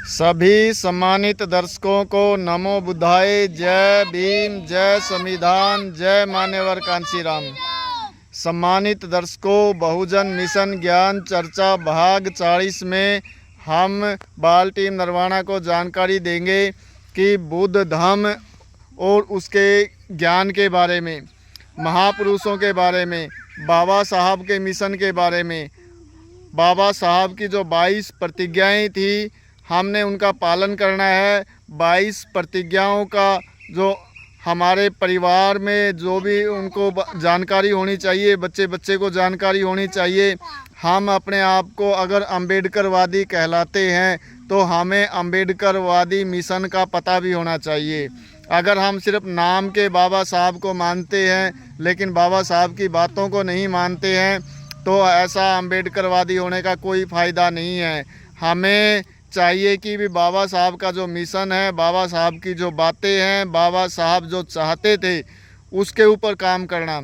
सभी सम्मानित दर्शकों को नमो बुद्धाय, जय भीम, जय संविधान, जय मान्यवर कांशीराम। सम्मानित दर्शकों, बहुजन मिशन ज्ञान चर्चा भाग 40 में हम बाल टीम नरवाना को जानकारी देंगे कि बुद्ध धम्म और उसके ज्ञान के बारे में, महापुरुषों के बारे में, बाबा साहब के मिशन के बारे में। बाबा साहब की जो 22 प्रतिज्ञाएं थी, हमने उनका पालन करना है। 22 प्रतिज्ञाओं का जो हमारे परिवार में जो भी उनको जानकारी होनी चाहिए, बच्चे बच्चे को जानकारी होनी चाहिए। हम अपने आप को अगर अम्बेडकरवादी कहलाते हैं तो हमें अम्बेडकरवादी मिशन का पता भी होना चाहिए। अगर हम सिर्फ नाम के बाबा साहब को मानते हैं लेकिन बाबा साहब की बातों को नहीं मानते हैं तो ऐसा अम्बेडकरवादी होने का कोई फ़ायदा नहीं है। हमें चाहिए कि भी बाबा साहब का जो मिशन है, बाबा साहब की जो बातें हैं, बाबा साहब जो चाहते थे उसके ऊपर काम करना।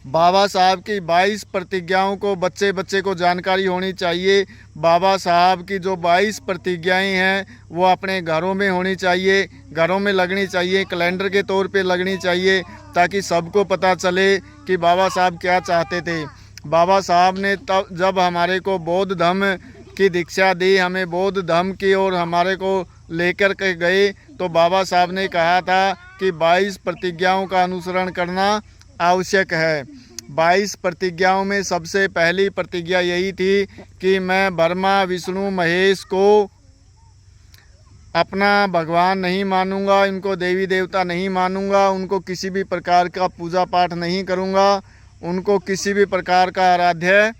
बाबा साहब की 22 प्रतिज्ञाओं को बच्चे बच्चे को जानकारी होनी चाहिए। बाबा साहब की जो 22 प्रतिज्ञाएं हैं वो अपने घरों में होनी चाहिए, घरों में लगनी चाहिए, कैलेंडर के तौर पे लगनी चाहिए, ताकि सबको पता चले कि बाबा साहब क्या चाहते थे। बाबा साहब ने तब जब हमारे को बौद्ध धम्म की दीक्षा दी, हमें बौद्ध धम्म की और हमारे को लेकर के गए, तो बाबा साहब ने कहा था कि 22 प्रतिज्ञाओं का अनुसरण करना आवश्यक है। 22 प्रतिज्ञाओं में सबसे पहली प्रतिज्ञा यही थी कि मैं ब्रह्मा विष्णु महेश को अपना भगवान नहीं मानूंगा, इनको देवी देवता नहीं मानूंगा, उनको किसी भी प्रकार का पूजा पाठ नहीं करूंगा, उनको किसी भी प्रकार का आराध्य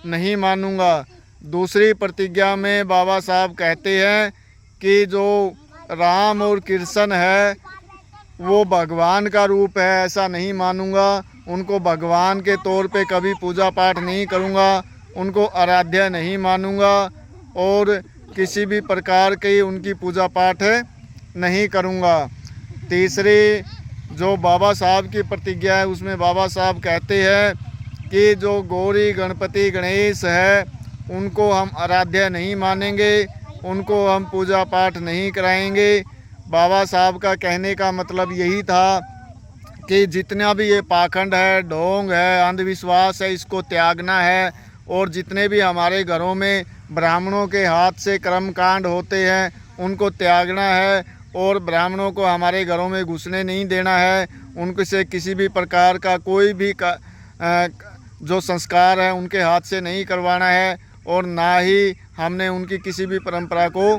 नहीं मानूंगा। दूसरी प्रतिज्ञा में बाबा साहब कहते हैं कि जो राम और कृष्ण है वो भगवान का रूप है, ऐसा नहीं मानूंगा, उनको भगवान के तौर पे कभी पूजा पाठ नहीं करूंगा, उनको आराध्य नहीं मानूंगा और किसी भी प्रकार की उनकी पूजा पाठ नहीं करूंगा। तीसरी जो बाबा साहब की प्रतिज्ञा है उसमें बाबा साहब कहते हैं कि जो गौरी गणपति गणेश है उनको हम आराध्य नहीं मानेंगे, उनको हम पूजा पाठ नहीं कराएंगे। बाबा साहब का कहने का मतलब यही था कि जितना भी ये पाखंड है, ढोंग है, अंधविश्वास है, इसको त्यागना है। और जितने भी हमारे घरों में ब्राह्मणों के हाथ से कर्मकांड होते हैं उनको त्यागना है और ब्राह्मणों को हमारे घरों में घुसने नहीं देना है। उनसे किसी भी प्रकार का कोई भी जो संस्कार है उनके हाथ से नहीं करवाना है और ना ही हमने उनकी किसी भी परंपरा को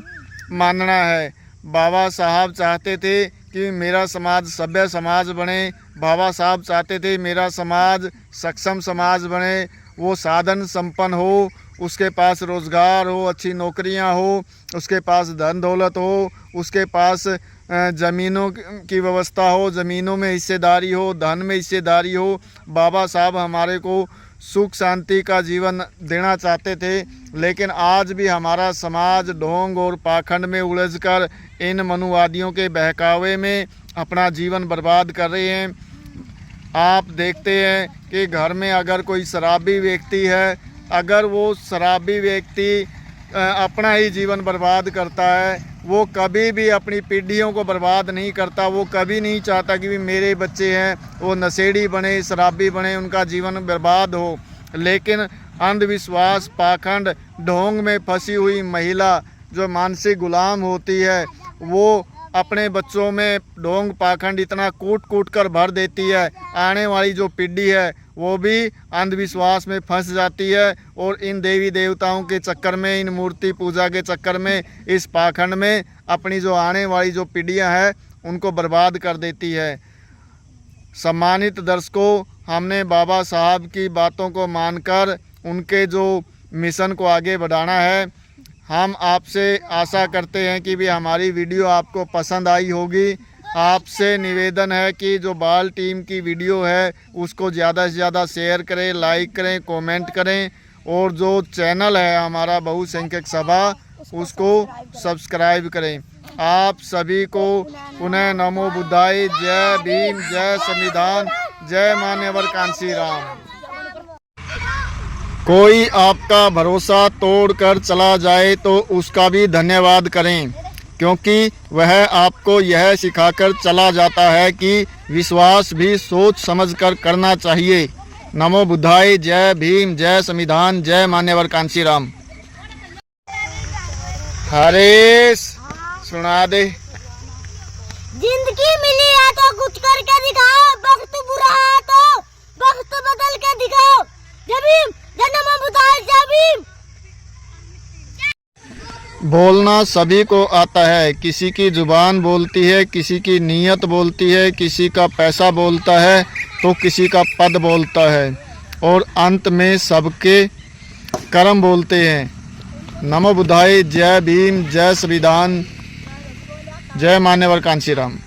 मानना है। बाबा साहब चाहते थे कि मेरा समाज सभ्य समाज बने। बाबा साहब चाहते थे मेरा समाज सक्षम समाज बने, वो साधन संपन्न हो, उसके पास रोज़गार हो, अच्छी नौकरियां हो, उसके पास धन दौलत हो, उसके पास ज़मीनों की व्यवस्था हो, ज़मीनों में हिस्सेदारी हो, धन में हिस्सेदारी हो। बाबा साहब हमारे को सुख शांति का जीवन देना चाहते थे, लेकिन आज भी हमारा समाज ढोंग और पाखंड में उलझकर इन मनुवादियों के बहकावे में अपना जीवन बर्बाद कर रहे हैं। आप देखते हैं कि घर में अगर कोई शराबी व्यक्ति है, अगर वो शराबी व्यक्ति अपना ही जीवन बर्बाद करता है, वो कभी भी अपनी पीढ़ियों को बर्बाद नहीं करता। वो कभी नहीं चाहता कि भी मेरे बच्चे हैं वो नशेड़ी बने, शराबी बने, उनका जीवन बर्बाद हो। लेकिन अंधविश्वास, पाखंड, ढोंग में फंसी हुई महिला जो मानसिक गुलाम होती है वो अपने बच्चों में ढोंग पाखंड इतना कूट कूट कर भर देती है। आने वाली जो पीढ़ी है वो भी अंधविश्वास में फंस जाती है और इन देवी देवताओं के चक्कर में, इन मूर्ति पूजा के चक्कर में, इस पाखंड में अपनी जो आने वाली जो पीढ़ियां हैं उनको बर्बाद कर देती है। सम्मानित दर्शकों, हमने बाबा साहब की बातों को मानकर उनके जो मिशन को आगे बढ़ाना है। हम आपसे आशा करते हैं कि भी हमारी वीडियो आपको पसंद आई होगी। आपसे निवेदन है कि जो बाल टीम की वीडियो है उसको ज़्यादा से ज़्यादा शेयर करें, लाइक करें, कमेंट करें और जो चैनल है हमारा बहुसंख्यक सभा उसको सब्सक्राइब करें। आप सभी को पुनः नमो बुद्धाय, जय भीम, जय संविधान, जय मान्यवर कांशीराम। कोई आपका भरोसा तोड़कर चला जाए तो उसका भी धन्यवाद करें, क्योंकि वह आपको यह सिखाकर चला जाता है कि विश्वास भी सोच समझकर करना चाहिए। नमो बुद्धाय। जय भीम, जय संविधान, जय मान्यवर कांशीराम। हरेश सुना दे। जिंदगी मिली है तो कुछ करके दिखाओ, वक्त बुरा है तो वक्त बदल के दिखाओ। जय भीम, जय नमो बुद्धाय, जय भीम। बोलना सभी को आता है, किसी की जुबान बोलती है, किसी की नीयत बोलती है, किसी का पैसा बोलता है तो किसी का पद बोलता है, और अंत में सबके कर्म बोलते हैं। नमो बुद्धाय। जय भीम, जय संविधान, जय मान्यवर कांशीराम।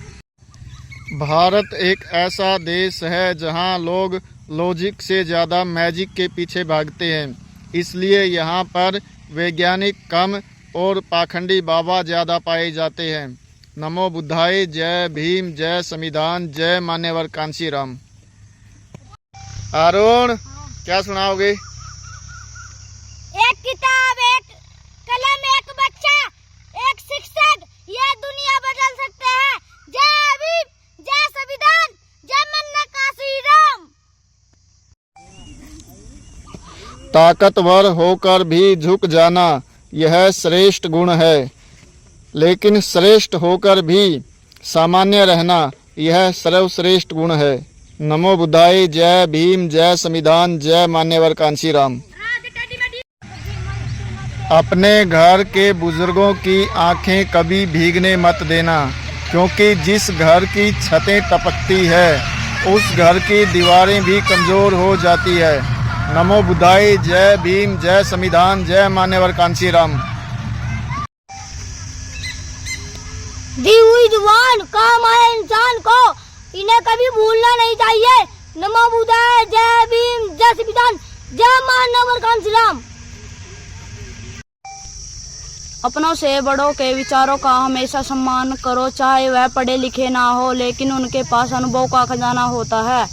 भारत एक ऐसा देश है जहां लोग लॉजिक से ज़्यादा मैजिक के पीछे भागते हैं, इसलिए यहाँ पर वैज्ञानिक कम और पाखंडी बाबा ज़्यादा पाए जाते हैं। नमो बुद्धाय। जय भीम, जय संविधान, जय मान्यवर कांशीराम। अरुण क्या सुनाओगे? एक किताब, एक कलम, एक बच्चा, एक शिक्षक, ये दुनिया बदल सकते हैं। जय भीम, जय संविधान, जय मान्यवर कांशीराम। ताकतवर होकर भी झुक जाना यह श्रेष्ठ गुण है, लेकिन श्रेष्ठ होकर भी सामान्य रहना यह सर्वश्रेष्ठ गुण है। नमो बुद्धाय। जय भीम, जय संविधान, जय मान्यवर कांशीराम। अपने घर के बुजुर्गों की आंखें कभी भीगने मत देना, क्योंकि जिस घर की छतें टपकती है उस घर की दीवारें भी कमज़ोर हो जाती है। नमो बुद्धाय। जय भीम, जय संविधान, जय मान्यवर कांशीराम। दी हुई जुबान काम आए इंसान को, इन्हें कभी भूलना नहीं चाहिए। नमो बुद्धाय। जय भीम, जय संविधान, जय मान्यवर कांशीराम। अपनों से बड़ों के विचारों का हमेशा सम्मान करो, चाहे वह पढ़े लिखे ना हो, लेकिन उनके पास अनुभव का खजाना होता है।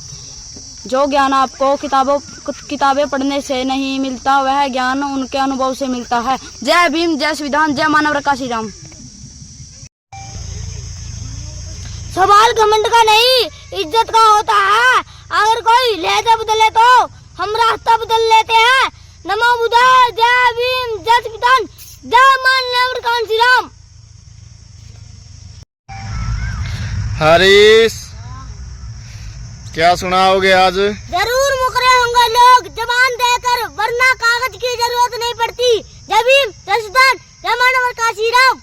जो ज्ञान आपको किताबें पढ़ने से नहीं मिलता, वह ज्ञान उनके अनुभव से मिलता है। जय भीम, जय संविधान, जय मान्यवर कांशीराम। सवाल घमंड का नहीं, इज्जत का होता है। अगर कोई लहजा बदले तो हम रास्ता बदल लेते हैं। नमो बुद्धाय। जय भीम, जय संविधान, जय मान्यवर कांशीराम। हरीश क्या सुनाओगे आज? जरूर मुकरे होंगे लोग जबान देकर, वरना कागज की जरूरत नहीं पड़ती। जय भीम, जय संविधान, जय मान्यवर कांशीराम।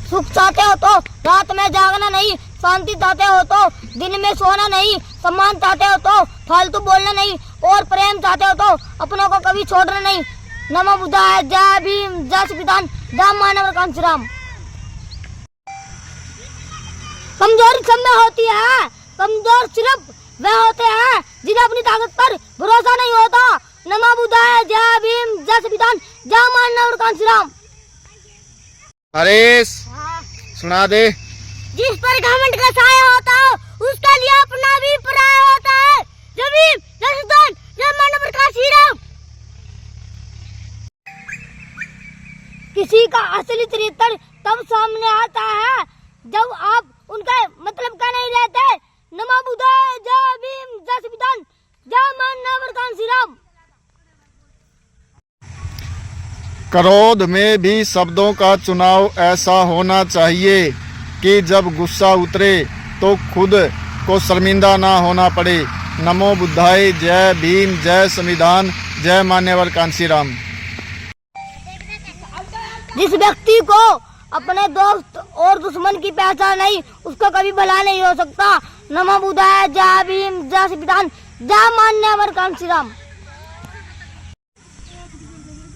सुख चाहते हो तो रात में जागना नहीं, शांति चाहते हो तो दिन में सोना नहीं, सम्मान चाहते हो तो फालतू बोलना नहीं, और प्रेम चाहते हो तो अपनों को कभी छोड़ना नहीं। नमो बुद्धाय। जय भीम, जय संविधान, जय मान्यवर कांशीराम। कमजोरी सब में होती है, कमजोर सिर्फ वे होते हैं जिन्हें अपनी ताकत पर भरोसा नहीं होता। नमो बुद्धाय। जय भीम, जय संविधान, जय मान्यवर कांशीराम। हरीश सुना दे। जिस पर घमंड का साया होता है उसके लिए अपना भी पराया होता है। जय भीम, जय संविधान, जय मान्यवर कांशीराम। किसी का असली चरित्र तब सामने आता है जब आप उनका मतलब का नहीं रहते। नमो बुद्धाय। जय भीम, जय संविधान, जय मान्यवर कांशीराम। क्रोध में भी शब्दों का चुनाव ऐसा होना चाहिए कि जब गुस्सा उतरे तो खुद को शर्मिंदा ना होना पड़े। नमो बुद्धाय। जय भीम, जय संविधान, जय मान्यवर कांशीराम। जिस व्यक्ति को अपने दोस्त और दुश्मन की पहचान नहीं, उसका कभी भला नहीं हो सकता। नमो बुद्धाय। जय भीम, जय संविधान, जय मान्यवर कांशीराम।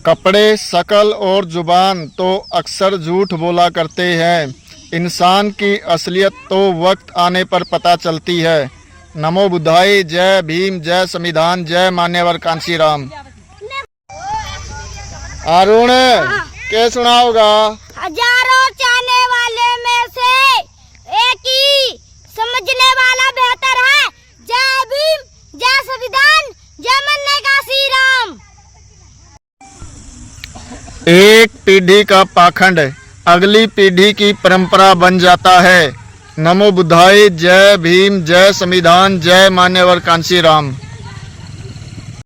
कपड़े, शकल और जुबान तो अक्सर झूठ बोला करते हैं, इंसान की असलियत तो वक्त आने पर पता चलती है। नमो बुद्धाय। जय भीम, जय संविधान, जय मान्यवर कांशीराम। अरुण क्या सुनाओगा? हजारों चाहने वाले में से एक ही समझने वाला बेहतर है। जय भीम, जय संविधान। एक पीढ़ी का पाखंड अगली पीढ़ी की परंपरा बन जाता है। नमो बुद्धाय। जय भीम, जय संविधान, जय मान्यवर कांशी राम।